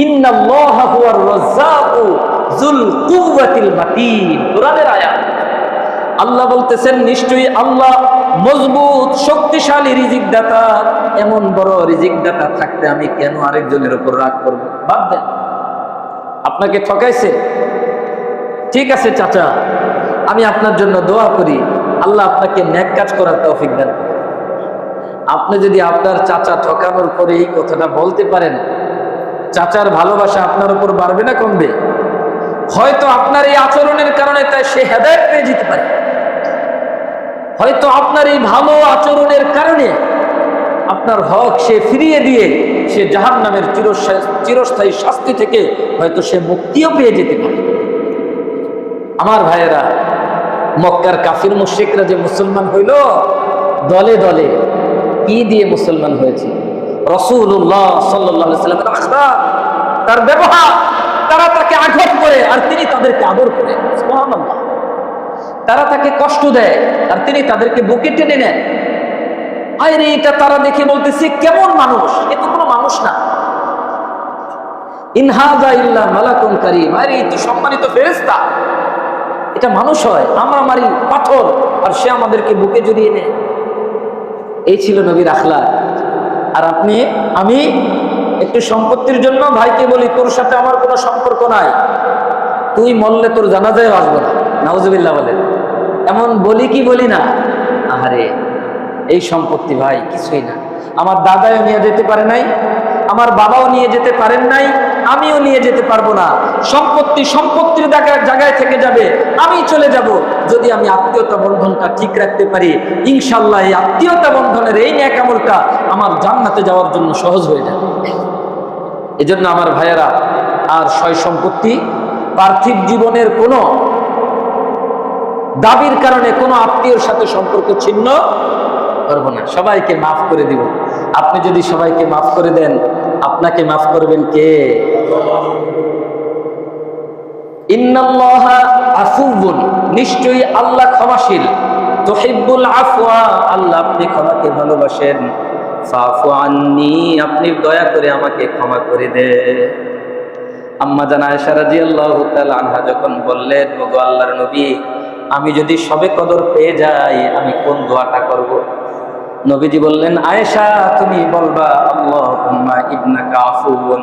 Speaker 1: ইন্নাল্লাহা হুয়ার রাজ্জাকু যুল কুওয়াতিল মাতিন, কোরআনের আয়াত। আল্লাহ বলতেছেন নিশ্চয়ই আল্লাহ মজবুত শক্তিশালী রিজিক দাতা। এমন বড় রিজিক দাতা থাকতে আমি কেন আরেকজনের উপর রাগ করব? বাদ দেন। আপনাকে ঠকাইছে, ঠিক আছে চাচা, আমি আপনার জন্য দোয়া করি, আল্লাহ আপনাকে নেক কাজ করার তৌফিক দেন। আপনি যদি আপনার চাচা ঠকানোর পরে এই কথাটা বলতে পারেন, চাচার ভালোবাসা আপনার উপর বাড়বে না কমবে? হয়তো আপনার এই আচরণের কারণে তাই সে হেদায়েত পেয়ে যেতে পারে, হয়তো আপনার এই ভালো আচরণের কারণে আপনার হক সে ফিরিয়ে দিয়ে সে জাহান্নামের চিরস্থায়ী শাস্তি থেকে হয়তো সে মুক্তিও পেয়ে যেতে পারে। আমার ভাইয়েরা, মক্কার কাফির মুশরিকরা যে মুসলমান হইল, দলে দলে কি দিয়ে মুসলমান হয়েছে? রাসূলুল্লাহ সাল্লাল্লাহু আলাইহি ওয়াসাল্লামের আখলাক, তার ব্যবহার। তারা তাকে আঘাত করে আর তিনি তাদেরকে আদর করে, সুবহানাল্লাহ। তারা তাকে কষ্ট দেয় আর তিনি তাদেরকে বুকে টেনে নেন। আরে এটা তারা দেখে বলতেছে কেমন মানুষ, এ তো কোনো মানুষ না। ইন হাযা ইল্লা মালাকুন কারীম, আরে এই তো সম্মানিত ফেরেশতা, এটা মানুষ হয়? আমরা মারি পাথর আর সে আমাদেরকে বুকে জড়িয়ে নেয়। এই ছিল নবীর আখলাক। আর আপনি, আমি একটু সম্পত্তির জন্য ভাইকে বলি তোর সাথে আমার কোনো সম্পর্ক নাই, তুই মরলে তোর জানাজায় আসবো না, নাউজুবিল্লাহ বলে, এমন বলি কি বলি না? আরে এই সম্পত্তি ভাই কিছুই না। আমার দাদাও নিয়ে যেতে পারে নাই, আমার বাবাও নিয়ে যেতে পারেন নাই, আমিও নিয়ে যেতে পারবো না। সম্পত্তি সম্পত্তির জায়গায় থেকে যাবে, আমি চলে যাব। যদি আমি আত্মীয়তা বন্ধনটা ঠিক রাখতে পারি, ইনশাল্লাহ এই আত্মীয়তা বন্ধনের এই নেক আমলটা আমার জান্নাতে যাওয়ার জন্য সহজ হয়ে যাবে। এজন্য আমার ভাইয়েরা, আর সয় সম্পত্তি, পার্থিব জীবনের কোনো দাবির কারণে কোনো আত্মীয়র সাথে সম্পর্ক ছিন্ন করবো না, সবাইকে মাফ করে দিব। আপনি যদি সবাইকে মাফ করে দেন, আপনাকে মাফ করবেন কে? ইন্নাল্লাহা আফুউন, নিশ্চয়ই আল্লাহ ক্ষমাশীল। তুহিব্বুল আফওয়া, আল্লাহ আপনি ক্ষমাকে ভালোবাসেন। ফাফু আন্নি, আপনি দয়া করে আমাকে ক্ষমা করে দেন। আম্মা জান আয়েশা রাদিয়াল্লাহু তাআলা আনহা যখন বললেন, ওগো আল্লাহর নবী, আমি যদি সবে কদর পেয়ে যাই আমি কোন দোয়াটা করব? নবীজি বললেন, আয়েশা তুমি বলবা আল্লাহুম্মা ইন্নাকা আফুউন,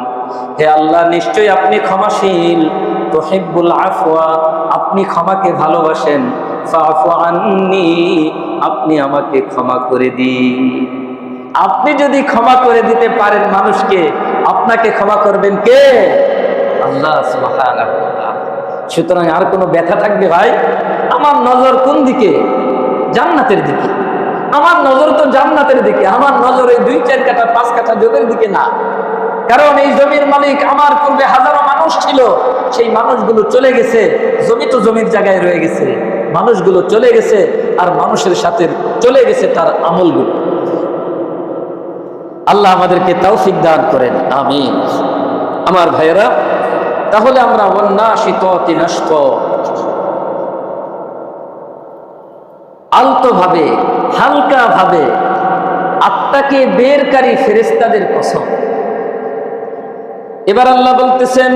Speaker 1: হে আল্লাহ নিশ্চয়ই আপনি ক্ষমাশীল। তুহিব্বুল আফওয়া, আপনি ক্ষমাকে ভালোবাসেন। ফাফু আন্নি, আপনি আমাকে ক্ষমা করে দিন। আপনি যদি ক্ষমা করে দিতে পারেন মানুষকে, আপনাকে ক্ষমা করবেন কে? আল্লাহ সুবহানাহু ওয়া তাআলা। সুতরাং আর কোনো ব্যথা থাকবে ভাই? আমার নজর কোন দিকে? জান্নাতের দিকে। আমার নজর তো জান্নাতের দিকে, আমার নজর এই 2-4 কাঠা 5 কাঠা জমির দিকে না। কারণ এই জমির মালিক আমার পূর্বে হাজারো মানুষ ছিল, সেই মানুষগুলো চলে গেছে, জমি তো জমির জায়গায় রয়ে গেছে, মানুষগুলো চলে গেছে, আর মানুষের সাথে চলে গেছে তার আমলগুলো। আল্লাহ আমাদেরকে তৌফিক দান করেন, আমিন। আমার ভাইয়েরা, তাহলে আমরা ওয়ান্নাশিতাতি নাশত, আলতো ভাবে, হালকা ভাবে আত্মাকে বেরকারী ফেরেশতাদের কসম। এবার আল্লাহ বলতেছেন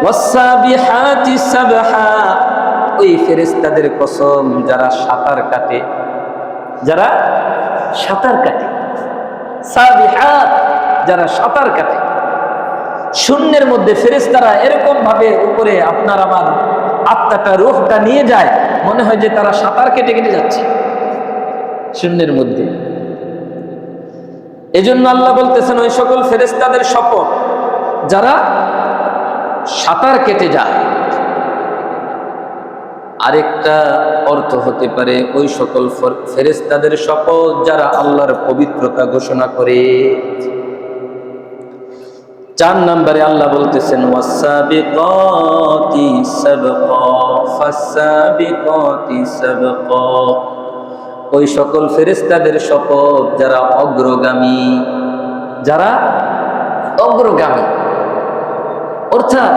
Speaker 1: ওয়াসসাবিহাতি সাবহা, ওই ফেরেশতাদের কসম যারা সাঁতার কাটে, যারা সাঁতার কাটে। সাবিহাত, যারা সাঁতার কাটে। শূন্যের মধ্যে ফেরেশতারা এরকম ভাবে উপরে আপনার আমার আত্মাটা, রূহটা নিয়ে যায়, মনে হয় যে তারা সাঁতার কেটে কেটে যাচ্ছে শূন্যের মধ্যে। এজন্য আল্লাহ বলতেছেন ওই সকল ফেরেশতাদের শপথ যারা সাঁতার কেটে যায়। আরেকটা অর্থ হতে পারে ওই সকল ফেরেশতাদের শপথ যারা আল্লাহর পবিত্রতা ঘোষণা করে। 4 নম্বরে আল্লাহ বলতেছেন ওয়াসসাবিকাতি সাবকা, ফাসসাবিকাতি সাবকা, ওই সকল ফেরেশতাদের শপথ যারা অগ্রগামী, যারা অগ্রগামী। অর্থাৎ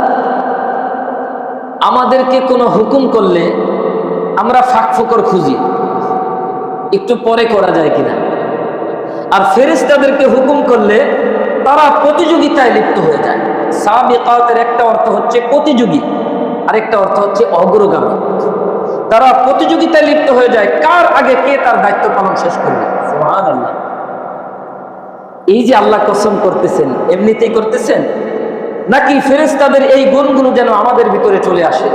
Speaker 1: আমাদেরকে কোনো হুকুম করলে আমরা ফাঁক ফোকর খুঁজি, একটু পরে করা যায় কিনা। আর ফেরেশতাদেরকে হুকুম করলে তারা প্রতিযোগিতায় লিপ্ত হয়ে যায়। সাবিকাতের একটা অর্থ হচ্ছে প্রতিযোগী, আরেকটা অর্থ হচ্ছে অগ্রগামী। তারা প্রতিযোগিতায় লিপ্ত হয়ে যায়, কার আগে কে তার দায়িত্ব পালন শেষ করবে। সুবহানাল্লাহ। এই যে আল্লাহ কসম করতেছেন, এমনিতেই করতেছেন নাকি ফেরেশতাদের এই গুণগুলো যেন আমাদের ভিতরে চলে আসে,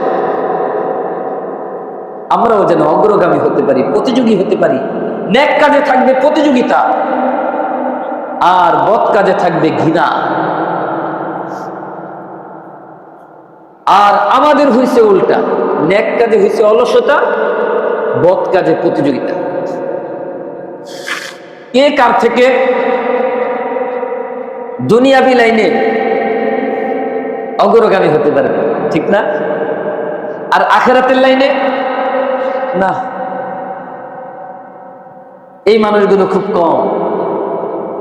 Speaker 1: আমরাও যেন অগ্রগামী হতে পারি, প্রতিযোগী হতে পারি। নেক কাজে থাকবে প্রতিযোগিতা, আর বদ কাজে থাকবে ঘৃণা। আর আমাদের হইছে উল্টা, নেক কাজে হইছে অলসতা, বদ কাজে প্রতিযোগিতা। কে কার থেকে দুনিয়াবি লাইনে অগ্রগামী হতে পারবে, ঠিক না? আর আখিরাতের লাইনে না। এই মানুষগুলো খুব কম,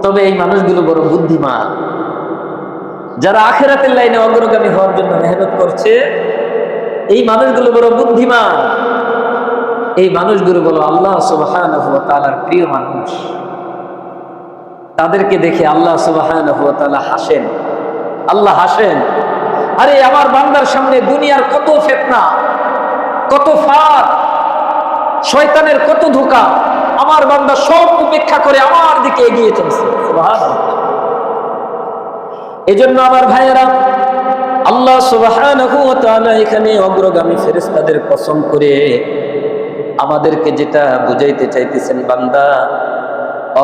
Speaker 1: তবে এই মানুষগুলো বড় বুদ্ধিমান। যারা আখিরাতের লাইনে অগ্রগামী হওয়ার জন্য মেহনত করছে, এই মানুষগুলো বড় বুদ্ধিমান। এই মানুষগুলো বলো আল্লাহ সুবহানাহু ওয়া তাআলার প্রিয় মানুষ। তাদেরকে দেখে আল্লাহ সুবহানাহু ওয়া তাআলা হাসেন। আল্লাহ হাসেন, আরে আমার বান্দার সামনে দুনিয়ার কত ফিতনা, কত ফাঁদ, শয়তানের কত ধোঁকা, আমার বান্দা সব উপেক্ষা করে আমার দিকে এগিয়ে চলছে। সুবহানাল্লাহ। এজন্য আমার ভাইয়েরা, আল্লাহ সুবহানাহু ওয়া তাআলা এখানে অগ্রগামী ফেরেশতাদের কসম করে আমাদেরকে যেটা বুঝাইতে চাইতেছেন, বান্দা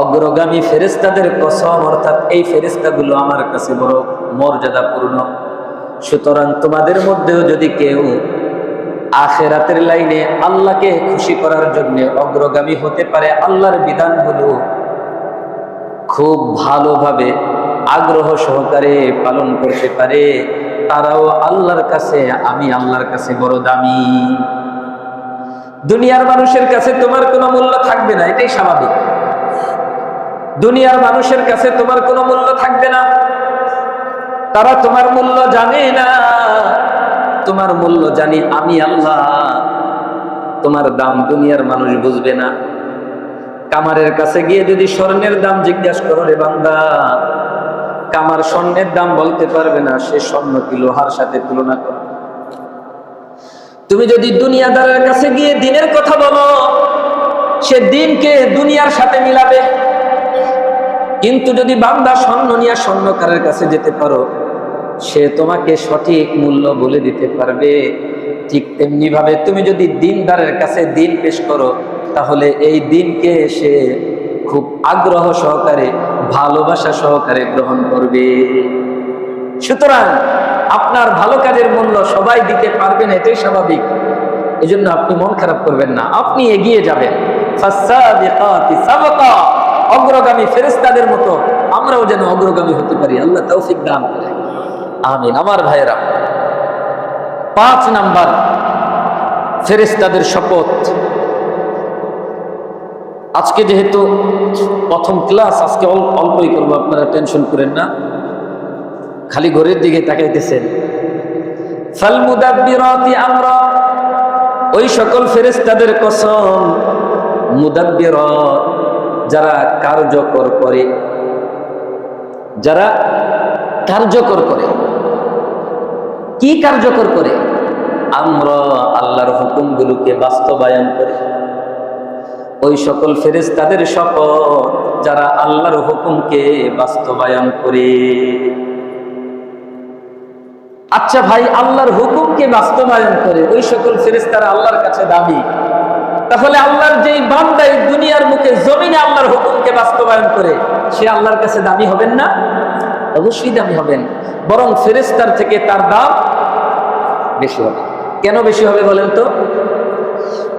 Speaker 1: অগ্রগামী ফেরেশতাদের কসম, অর্থাৎ এই ফেরেশতাগুলো আমার কাছে বড় মর্যাদাপূর্ণ। সুতরাং তোমাদের মধ্যেও যদি কেউ আখিরাতের লাইনে আল্লাহকে খুশি করার জন্য অগ্রগামী হতে পারে, আল্লাহর বিধানগুলো খুব ভালোভাবে আগ্রহ সহকারে পালন করতে পারে, তারাও আল্লাহর কাছে, আমি আল্লাহর কাছে বড় দামি। দুনিয়ার মানুষের কাছে তোমার কোনো মূল্য থাকবে না, এটাই স্বাভাবিক। দুনিয়ার মানুষের কাছে তোমার কোনো মূল্য থাকবে না, তারা তোমার মূল্য জানে না। তোমার মূল্য জানি আমি আল্লাহ। তোমার দাম দুনিয়ার মানুষ বুঝবে না। কামারের কাছে গিয়ে যদি স্বর্ণের দাম জিজ্ঞাসা করো, রে বান্দা, কামার স্বর্ণের দাম বলতে পারবে না, সে স্বর্ণ কি লোহার সাথে তুলনা করো। তুমি যদি দুনিয়াদারের কাছে গিয়ে দিনের কথা বলো, সে দিনকে দুনিয়ার সাথে মিলাবে। কিন্তু যদি বান্দা স্বর্ণ নিয়ে স্বর্ণকারের কাছে যেতে পারো, সে তোমাকে সঠিক মূল্য বলে দিতে পারবে। ঠিক তেমনি ভাবে তুমি যদি দিনদারের কাছে দিন পেশ করো, তাহলে এই দিনকে সে খুব আগ্রহ সহকারে, ভালোবাসা সহকারে গ্রহণ করবে। সুতরাং আপনার ভালো কাজের মূল্য সবাই দিতে পারবে না, এটাই স্বাভাবিক। এজন্য আপনি মন খারাপ করবেন না, আপনি এগিয়ে যাবেন। ফাসসাবিকাতি সাবকা, অগ্রগামী ফেরেশতাদের মতো আমরাও যেন অগ্রগামী হতে পারি, আল্লাহ তৌফিক দান করেন, আমিন। আমার ভাইয়েরা, 5 নাম্বার ফেরেশতাদের শপথ। আজকে যেহেতু প্রথম ক্লাস, আজকে অল্পই করবো, আপনারা টেনশন করেন না, খালি ঘরের দিকে তাকাইতেছেন। ফাল মুদাব্বিরাতি আমরা, ওই সকল ফেরেশতাদের কসম, মুদাব্বিরাত যারা কার্যকর করে, যারা কার্যকর করে। কি কার্যকর করে? আমরা আল্লাহর হুকুমগুলোকে বাস্তবায়ন করে। ওই সকল ফেরেশতাদের শপথ যারা আল্লাহর হুকুমকে বাস্তবায়ন করে। আচ্ছা ভাই, আল্লাহর হুকুমকে বাস্তবায়ন করে ওই সকল ফেরেশতারা আল্লাহর কাছে দামি, তাহলে আল্লাহর যেই বান্দা এই দুনিয়ার মুখে জমিনে আল্লাহর হুকুমকে বাস্তবায়ন করে, সে আল্লাহর কাছে দামি হবেন না? অবশ্যই দামি হবেন, বরং ফেরেশতার থেকে তার দাম বেশি হবে। কেন বেশি হবে বলেন তো?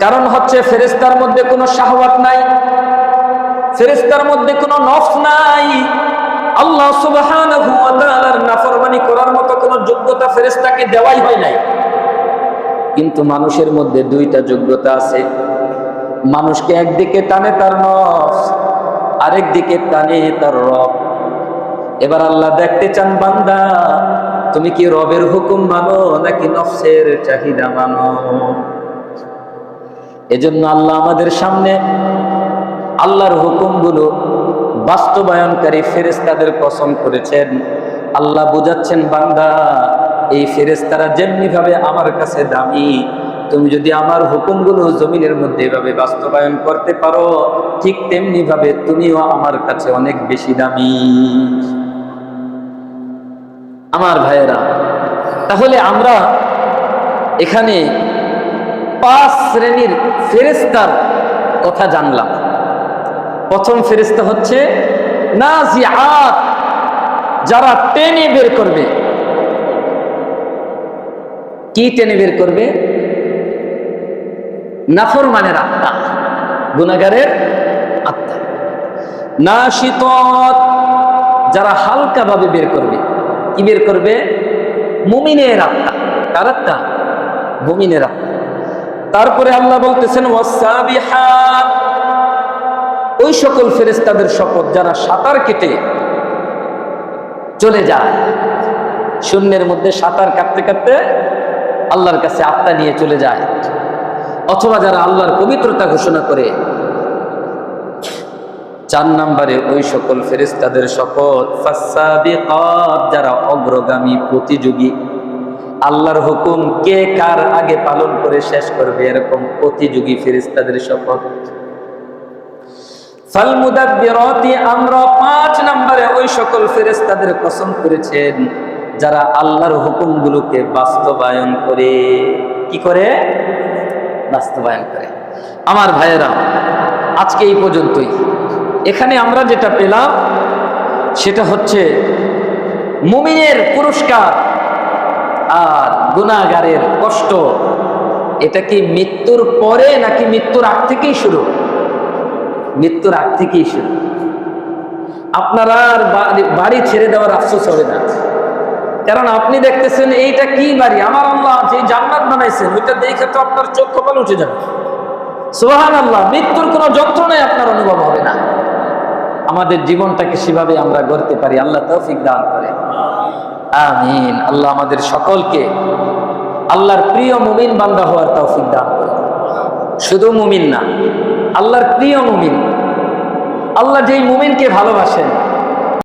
Speaker 1: কারণ হচ্ছে ফেরেশতার মধ্যে কোনো শাহওয়াত নাই, ফেরেশতার মধ্যে কোনো নফস নাই, আল্লাহ সুবহানাহু ওয়া তাআলার নাফরমানি করার মতো কোনো যোগ্যতা ফেরেশতাকে দেওয়াই হয় নাই। কিন্তু মানুষের মধ্যে 2টা যোগ্যতা আছে। মানুষকে একদিকে টানে তার নফস, আরেক দিকে টানে তার রব। এবার আল্লাহ দেখতে চান, বান্দা তুমি কি রবের হুকুম মানো নাকি নফসের চাহিদা মানো? এজন্য আল্লাহ আমাদের সামনে আল্লাহর হুকুমগুলো বাস্তবায়নকারী ফেরেশতাদের কসম করেছেন। আল্লাহ বুঝাচ্ছেন, বান্দা এই ফেরেশতারা যেমনি ভাবে আমার কাছে দামি, তুমি যদি আমার হুকুমগুলো জমিনের মধ্যে এভাবে বাস্তবায়ন করতে পারো, ঠিক তেমনি ভাবে তুমিও আমার কাছে অনেক বেশি দামি। আমার ভাইয়েরা, তাহলে আমরা এখানে 5 শ্রেণীর ফেরেশতার কথা জানলাম। প্রথম ফেরেশতা হচ্ছে নাজিআত, যারা টেনে বের করবে। কি টেনে বের করবে? নাফরমানের আত্মা, গুনাহগারের আত্মা। নাশিতাত, যারা হালকা ভাবে বের করবে। কি বের করবে? মুমিনের আত্মা। কার আত্মা? মুমিনের আত্মা। তারপরে আল্লাহ বলতেছেন ওয়াসাবিহাত, ওই সকল ফেরেশতাদের শপথ যারা সাঁতার কেটে চলে যায়, শূন্যের মধ্যে সাঁতার কাটতে কাটতে আল্লাহর কাছে আত্মা নিয়ে চলে যায়। অথবা যারা আল্লাহর পবিত্রতা ঘোষণা করে। 4 নম্বরে ওই সকল ফেরেশতাদের শপথ ফাসসাবিকাত, যারা অগ্রগামী প্রতিযোগী। আল্লাহর হুকুম কে কার আগে পালন করে শেষ করবে, এরকম প্রতিযোগী ফেরেশতাদের শপথ। ফাল মুদাব্বিরাতি আমরা, 5 নম্বরে ওই সকল ফেরেশতাদের কসম করেছেন যারা আল্লাহর হুকুমগুলোকে বাস্তবায়ন করে। কি করে? বাস্তবায়ন করে। আমার ভাইয়েরা, আজকে এই পর্যন্তই। এখানে আমরা যেটা পেলাম সেটা হচ্ছে মুমিনের পুরস্কার আর গুনাহগারের কষ্ট। এটা কি মৃত্যুর পরে নাকি মৃত্যুর আগ থেকেই শুরু? মৃত্যুর আগ থেকেই শুরু। আপনারা আর বাড়ি ছেড়ে দেওয়ার আফসোস হবে না, কারণ আপনি দেখতেছেন এইটা কি বাড়ি, আমার আল্লাহ যে জান্নাত বানাইছেন ওইটা দেখে তো আপনার চোখ কপাল উঠে যাবে। সুবহানাল্লাহ, মৃত্যুর কোনো যন্ত্রণাই আপনার অনুভব হবে না। আমাদের জীবনটাকে সেভাবে আমরা গড়তে পারি, আল্লাহ তৌফিক দান করে, আমিন। আল্লাহ আমাদের সকলকে আল্লাহর প্রিয় মুমিন বান্দা হওয়ার তৌফিক দান করে। শুধু মুমিন না, আল্লাহর প্রিয় মুমিন। আল্লাহ যেই মুমিনকে ভালোবাসেন